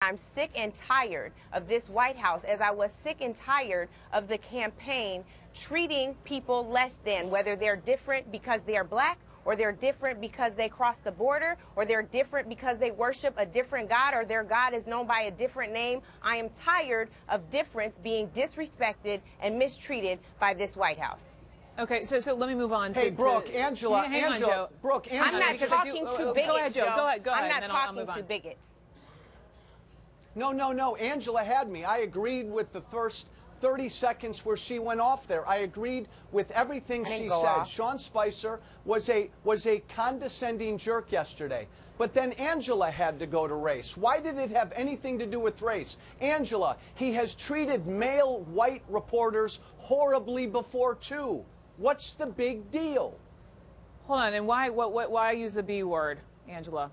I'm sick and tired of this White House, as I was sick and tired of the campaign treating people less than, whether they're different because they are black, or they're different because they crossed the border, or they're different because they worship a different God, or their God is known by a different name. I am tired of difference being disrespected and mistreated by this White House. Okay, so let me move on. Hey, Brooke, Angela, hang on, Joe. Brooke, Angela. I'm not talking to bigots, Go ahead, Joe. Go ahead. I'm not talking to bigots. No. Angela had me. I agreed with the first 30 seconds where she went off there. I agreed with everything she said. Sean Spicer was a condescending jerk yesterday. But then Angela had to go to race. Why did it have anything to do with race? Angela, he has treated male white reporters horribly before too. What's the big deal? Hold on, and why use the B word, Angela?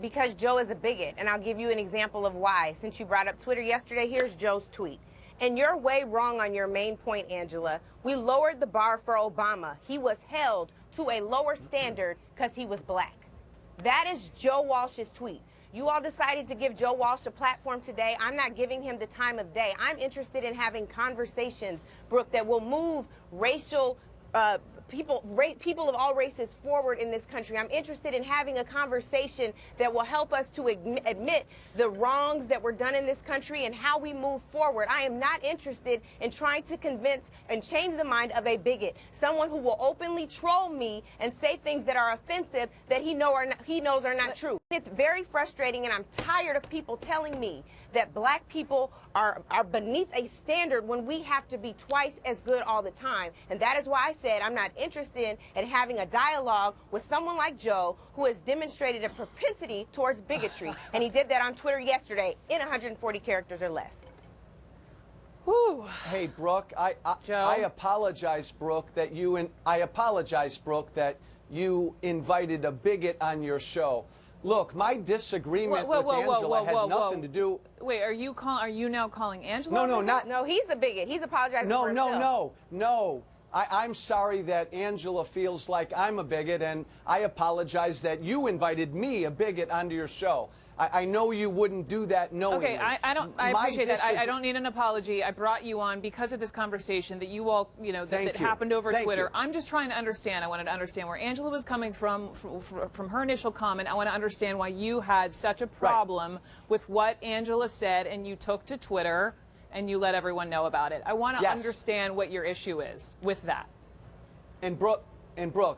Because Joe is a bigot, and I'll give you an example of why. Since you brought up Twitter yesterday, here's Joe's tweet. And you're way wrong on your main point, Angela. We lowered the bar for Obama. He was held to a lower standard because he was black. That is Joe Walsh's tweet. You all decided to give Joe Walsh a platform today. I'm not giving him the time of day. I'm interested in having conversations, Brooke, that will move racial people of all races forward in this country. I'm interested in having a conversation that will help us to admit the wrongs that were done in this country and how we move forward. I am not interested in trying to convince and change the mind of a bigot, someone who will openly troll me and say things that are offensive that he knows are not true. It's very frustrating, and I'm tired of people telling me that black people are beneath a standard when we have to be twice as good all the time. And that is why I said I'm not interested in having a dialogue with someone like Joe, who has demonstrated a propensity towards bigotry. And he did that on Twitter yesterday in 140 characters or less. Whew. Hey, Brooke, I apologize, Brooke, that you invited a bigot on your show. Look, my disagreement with Angela had nothing to do. Wait, are you now calling Angela? No, he's a bigot. He's apologizing for himself. No. I'm sorry that Angela feels like I'm a bigot, and I apologize that you invited me, a bigot, onto your show. I know you wouldn't do that knowingly. Okay, I appreciate that. I don't need an apology. I brought you on because of this conversation that you all, that happened over Twitter. I'm just trying to understand. I wanted to understand where Angela was coming from her initial comment. I want to understand why you had such a problem with what Angela said, and you took to Twitter and you let everyone know about it. I want to understand what your issue is with that. And Brooke,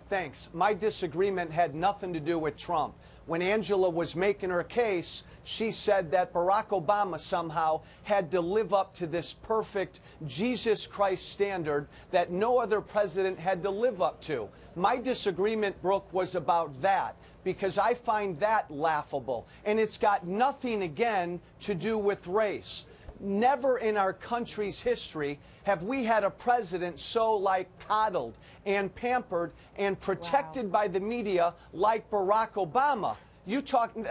thanks. My disagreement had nothing to do with Trump. When Angela was making her case, she said that Barack Obama somehow had to live up to this perfect Jesus Christ standard that no other president had to live up to. My disagreement, Brooke, was about that, because I find that laughable. And it's got nothing, again, to do with race. Never in our country's history have we had a president so coddled and pampered and protected by the media like Barack Obama.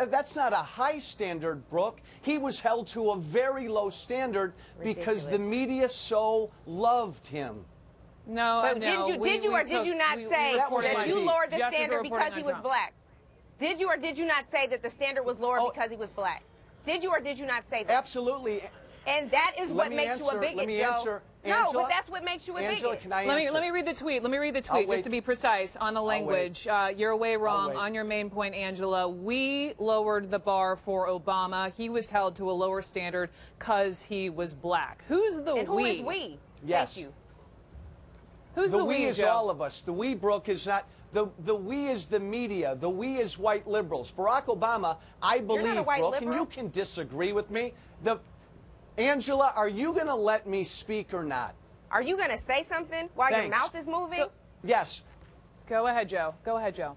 That's not a high standard, Brooke. He was held to a very low standard because the media so loved him. No, but did you or did you not say that you lowered the standard because he was black? Did you or did you not say that the standard was lowered because he was black? Did you or did you not say that? Absolutely. And that is what makes you a bigot, Joe. No, but that's what makes you a bigot. Can I answer? Let me read the tweet. Let me read the tweet just to be precise on the language. You're way wrong on your main point, Angela. We lowered the bar for Obama. He was held to a lower standard because he was black. Who's the and we? Who is we? Yes. Thank you. Who's the we? Is Joe? all of us. The we, Brooke, is not. The we is the media. The we is white liberals. Barack Obama, I believe, Brooke, and you can disagree with me. Angela, are you going to let me speak or not? Are you going to say something while your mouth is moving? Yes. Go ahead, Joe. Go ahead, Joe.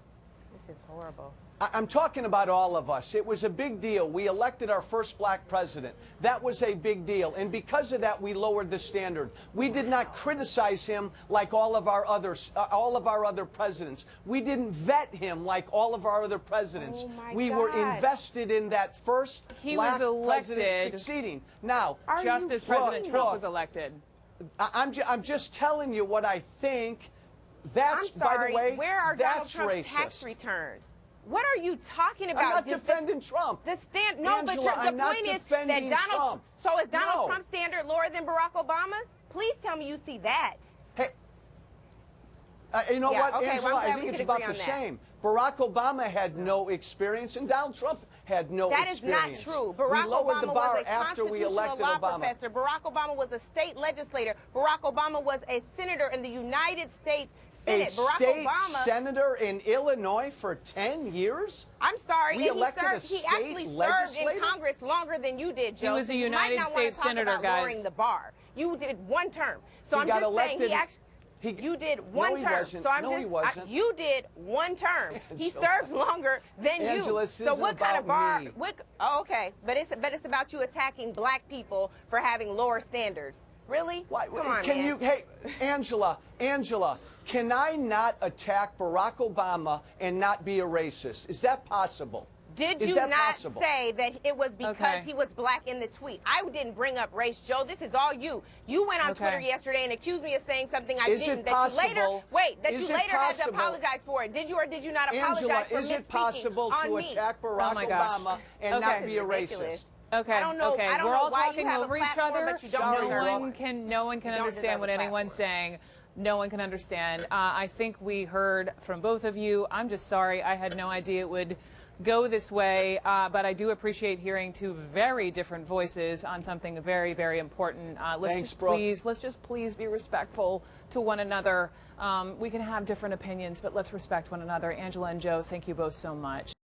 This is horrible. I'm talking about all of us. It was a big deal. We elected our first black president. That was a big deal. And because of that, we lowered the standard. We did not criticize him like all of our other presidents. We didn't vet him like all of our other presidents. We were invested in that first black president succeeding. Now, just as President Trump was elected. I'm just telling you what I think. That's, I'm sorry, by the way, where are Donald that's Trump's racist. tax returns? What are you talking about? I'm not defending Trump. No, Angela, but I'm the not point is defending that Trump. So is Donald No. Trump's standard lower than Barack Obama's? Please tell me you see that. Hey, you know what, okay, Angela? well, I think it's about the same. Barack Obama had no experience, and Donald Trump had no experience. That is not true. Barack we lowered Obama the bar was a after we constitutional elected law Obama. professor. Barack Obama was a state legislator. Barack Obama was a senator in the United States Senate. A state senator in Illinois for 10 years? I'm sorry. We elected a state he actually served in Congress longer than you did, Joe. He was a United States senator, guys. Lowering the bar. You did one term. So he I'm got just elected, saying you did one term. Wasn't. So I'm no, he wasn't. you did one term. He served longer than Angela, you. So what kind of bar? Me. Oh, okay. But it's about you attacking black people for having lower standards. Really? Why, Come on, can man. you? Hey, Angela, can I not attack Barack Obama and not be a racist? Is that possible? Did you not say that it was because he was black in the tweet? I didn't bring up race, Joe. This is all you. You went on Twitter yesterday and accused me of saying something I didn't. That you later had to apologize for it. Did you or did you not apologize for misspeaking on me? Is it possible to attack Barack Obama and not be a racist? Okay. I don't know. Okay. I don't We're know all why talking you have over a each platform, other. but you don't No one can understand what anyone's saying. No one can understand. I think we heard from both of you. I'm just sorry. I had no idea it would go this way, but I do appreciate hearing two very different voices on something very, very important. Let's just please be respectful to one another. We can have different opinions, but let's respect one another. Angela and Joe, thank you both so much.